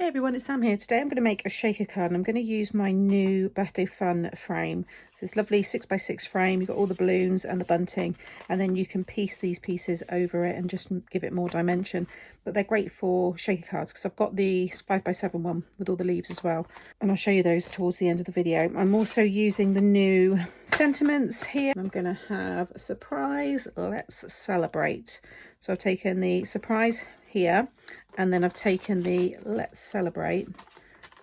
Hey everyone, it's Sam here. Today I'm going to make a shaker card and I'm going to use my new Birthday Fun frame. It's this lovely 6x6 frame. You've got all the balloons and the bunting, and then you can piece these pieces over it and just give it more dimension. But they're great for shaker cards because I've got the 5x7 one with all the leaves as well, and I'll show you those towards the end of the video. I'm also using the new sentiments here. I'm going to have a surprise, let's celebrate. So I've taken the surprise here, and then I've taken the let's celebrate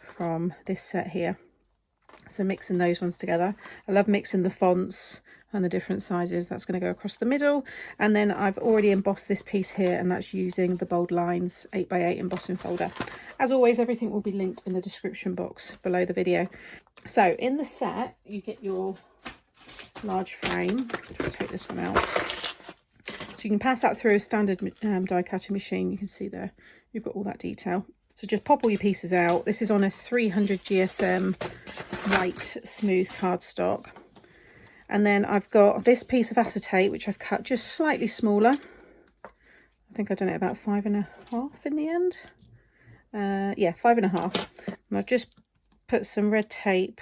from this set here. So mixing those ones together. I love mixing the fonts and the different sizes. That's going to go across the middle. And then I've already embossed this piece here, and that's using the Bold Lines 8x8 embossing folder. As always, everything will be linked in the description box below the video. So in the set, you get your large frame. I'll take this one out. So you can pass that through a standard die cutting machine. You can see there, you've got all that detail. So just pop all your pieces out. This is on a 300 GSM white smooth cardstock. And then I've got this piece of acetate, which I've cut just slightly smaller. I think I've done it about 5.5 in the end. Yeah, 5.5. And I've just put some red tape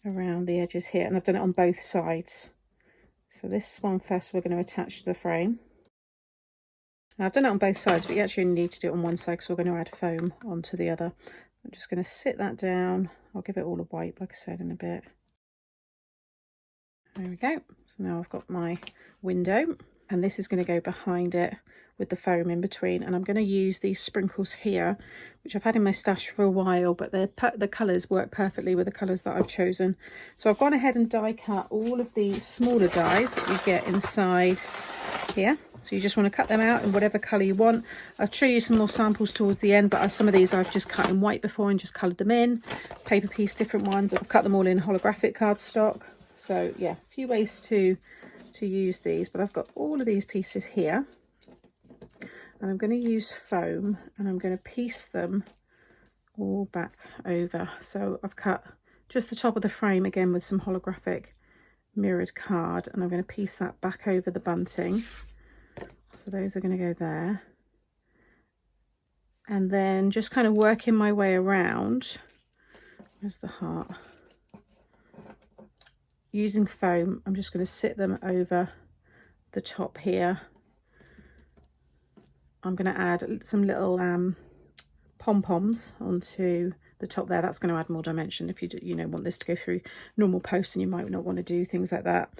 around the edges here, and I've done it on both sides. So this one first we're going to attach to the frame. Now I've done it on both sides, but you actually only need to do it on one side because we're going to add foam onto the other. I'm just going to sit that down. I'll give it all a wipe, like I said, in a bit. There we go. So now I've got my window, and this is going to go behind it with the foam in between. And I'm going to use these sprinkles here, which I've had in my stash for a while, but the colours work perfectly with the colours that I've chosen. So I've gone ahead and die cut all of the smaller dies that you get inside here. So you just want to cut them out in whatever colour you want. I'll show you some more samples towards the end, but some of these I've just cut in white before and just coloured them in. Paper piece, different ones. I've cut them all in holographic cardstock. So yeah, a few ways to use these, but I've got all of these pieces here. And I'm going to use foam, and I'm going to piece them all back over. So I've cut just the top of the frame again with some holographic mirrored card, and I'm going to piece that back over the bunting. So those are going to go there. And then just kind of working my way around. Where's the heart? Using foam, I'm just going to sit them over the top here. I'm going to add some little pom-poms onto the top there. That's going to add more dimension if you want this to go through normal posts, and you might not want to do things like that.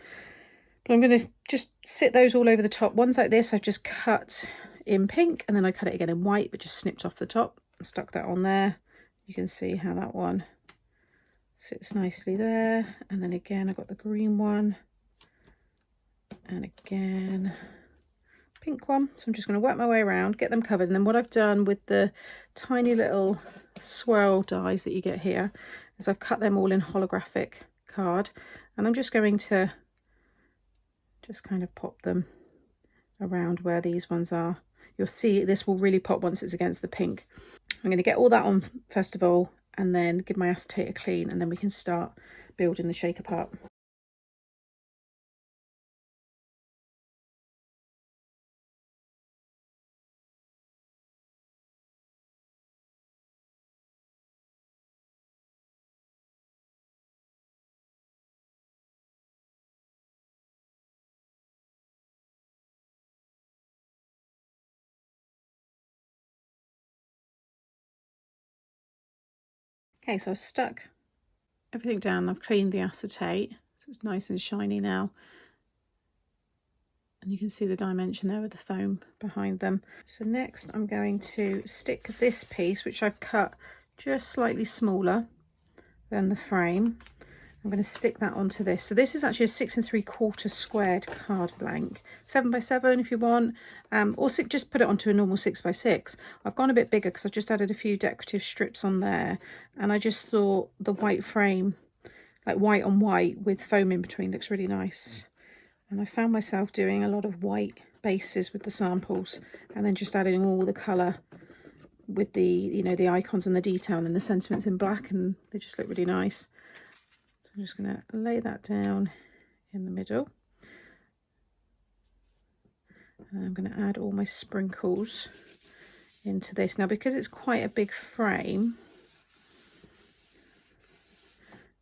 But I'm going to just sit those all over the top. Ones like this I've just cut in pink, and then I cut it again in white, but just snipped off the top and stuck that on there. You can see how that one sits nicely there. And then again I've got the green one, and again pink one. So I'm just going to work my way around, get them covered. And then what I've done with the tiny little swirl dies that you get here is I've cut them all in holographic card, and I'm just going to just kind of pop them around where these ones are. You'll see this will really pop once it's against the pink. I'm going to get all that on first of all, and then give my acetate a clean, and then we can start building the shaker part. Okay, so I've stuck everything down. I've cleaned the acetate, so it's nice and shiny now. And you can see the dimension there with the foam behind them. So next I'm going to stick this piece, which I've cut just slightly smaller than the frame. I'm going to stick that onto this. So this is actually a 6 3/4 squared card blank, 7x7 if you want, or just put it onto a normal 6x6. I've gone a bit bigger because I've just added a few decorative strips on there, and I just thought the white frame, like white on white with foam in between, looks really nice. And I found myself doing a lot of white bases with the samples, and then just adding all the colour with the the icons and the detail and the sentiments in black, and they just look really nice. I'm just going to lay that down in the middle, and I'm going to add all my sprinkles into this. Now, because it's quite a big frame,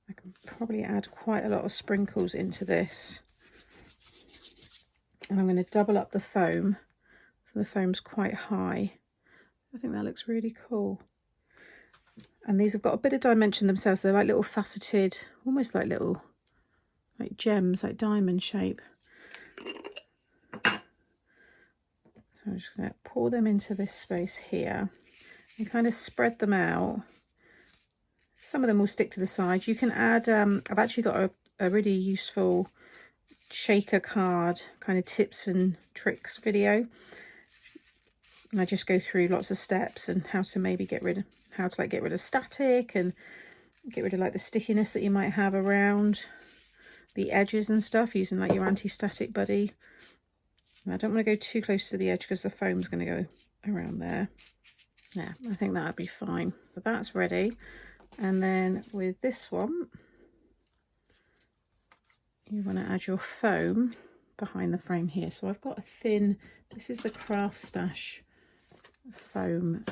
I can probably add quite a lot of sprinkles into this. And I'm going to double up the foam, so the foam's quite high. I think that looks really cool. And these have got a bit of dimension themselves. They're like little faceted, almost like little like gems, like diamond shape. So I'm just going to pour them into this space here and kind of spread them out. Some of them will stick to the side. You can add, I've actually got a really useful shaker card kind of tips and tricks video. And I just go through lots of steps and how to maybe get rid of static and get rid of like the stickiness that you might have around the edges and stuff, using like your anti-static buddy. And I don't want to go too close to the edge because the foam's going to go around there. Yeah, I think that'd be fine. But that's ready. And then with this one, you want to add your foam behind the frame here. So I've got a thin, this is the Craft Stash foam.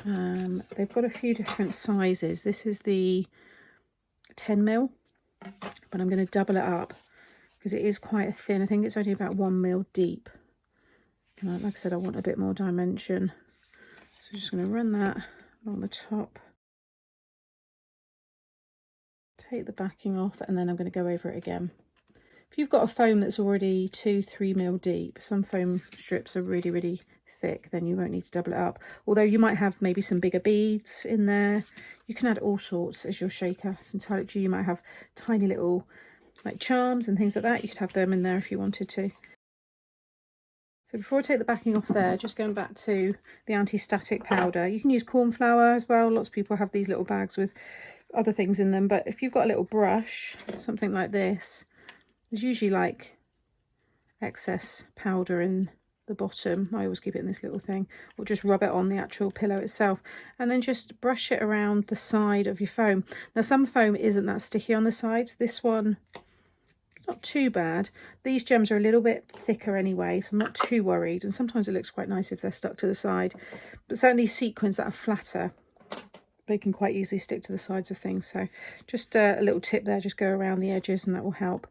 They've got a few different sizes. This is the 10mm, but I'm going to double it up because it is quite thin. I think it's only about 1mm deep. And like I said, I want a bit more dimension. So I'm just going to run that along the top. Take the backing off, and then I'm going to go over it again. If you've got a foam that's already 2-3mm deep, some foam strips are really, really thick, then you won't need to double it up. Although you might have maybe some bigger beads in there. You can add all sorts as your shaker. It's entirely up to you. You might have tiny little like charms and things like that. You could have them in there if you wanted to. So before I take the backing off there, just going back to the anti-static powder. You can use corn flour as well. Lots of people have these little bags with other things in them. But if you've got a little brush, something like this, there's usually like excess powder in the bottom. I always keep it in this little thing, or just rub it on the actual pillow itself, and then just brush it around the side of your foam. Now some foam isn't that sticky on the sides. This one, not too bad. These gems are a little bit thicker anyway, so I'm not too worried, and sometimes it looks quite nice if they're stuck to the side, but certainly sequins that are flatter, they can quite easily stick to the sides of things. So just a little tip there, just go around the edges and that will help.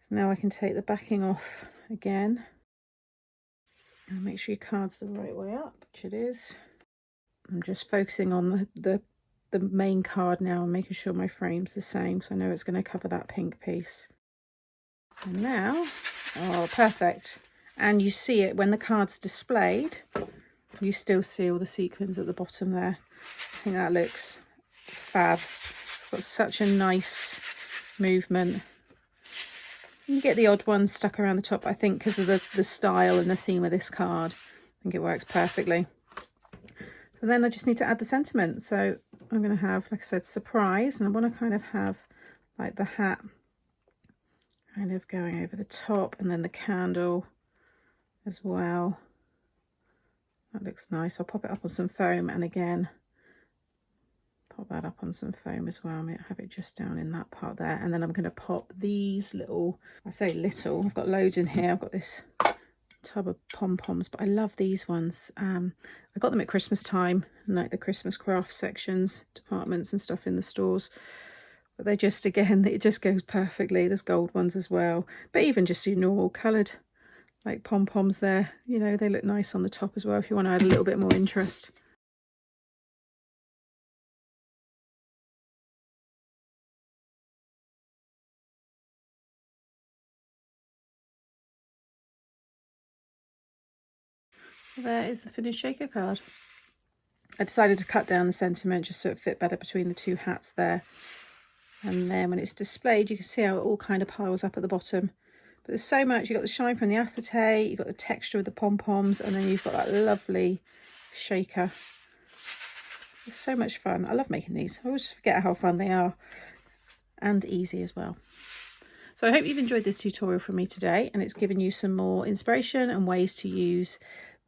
So now I can take the backing off again. And make sure your card's the right way up, which it is. I'm just focusing on the main card now and making sure my frame's the same, so I know it's going to cover that pink piece. And now, oh, perfect. And you see it when the card's displayed, you still see all the sequins at the bottom there. I think that looks fab. It's got such a nice movement. You get the odd ones stuck around the top, I think, because of the style and the theme of this card. I think it works perfectly. So then I just need to add the sentiment. So I'm going to have, like I said, surprise, and I want to kind of have like the hat kind of going over the top, and then the candle as well. That looks nice. I'll pop it up on some foam, and again pop that up on some foam as well. I might have it just down in that part there, and then I'm going to pop these little, I say little, I've got loads in here. I've got this tub of pom-poms, but I love these ones. I got them at Christmas time, like the Christmas craft sections, departments and stuff in the stores, but they just, again, it just goes perfectly. There's gold ones as well, but even just your normal coloured like pom-poms there, you know, they look nice on the top as well if you want to add a little bit more interest. There is the finished shaker card. I decided to cut down the sentiment just so it fit better between the two hats there. And then when it's displayed, you can see how it all kind of piles up at the bottom. But there's so much. You've got the shine from the acetate, you've got the texture of the pom-poms, and then you've got that lovely shaker. It's so much fun. I love making these. I always forget how fun they are, and easy as well. So I hope you've enjoyed this tutorial from me today, and it's given you some more inspiration and ways to use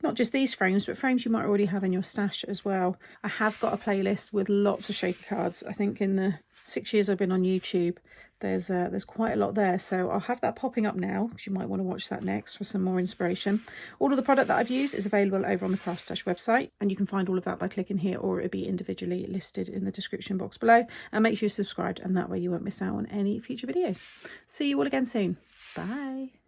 not just these frames, but frames you might already have in your stash as well. I have got a playlist with lots of shaker cards. I think in the 6 years I've been on YouTube, there's quite a lot there. So I'll have that popping up now, because you might want to watch that next for some more inspiration. All of the product that I've used is available over on the Craft Stash website, and you can find all of that by clicking here, or it'll be individually listed in the description box below. And make sure you're subscribed, and that way you won't miss out on any future videos. See you all again soon. Bye.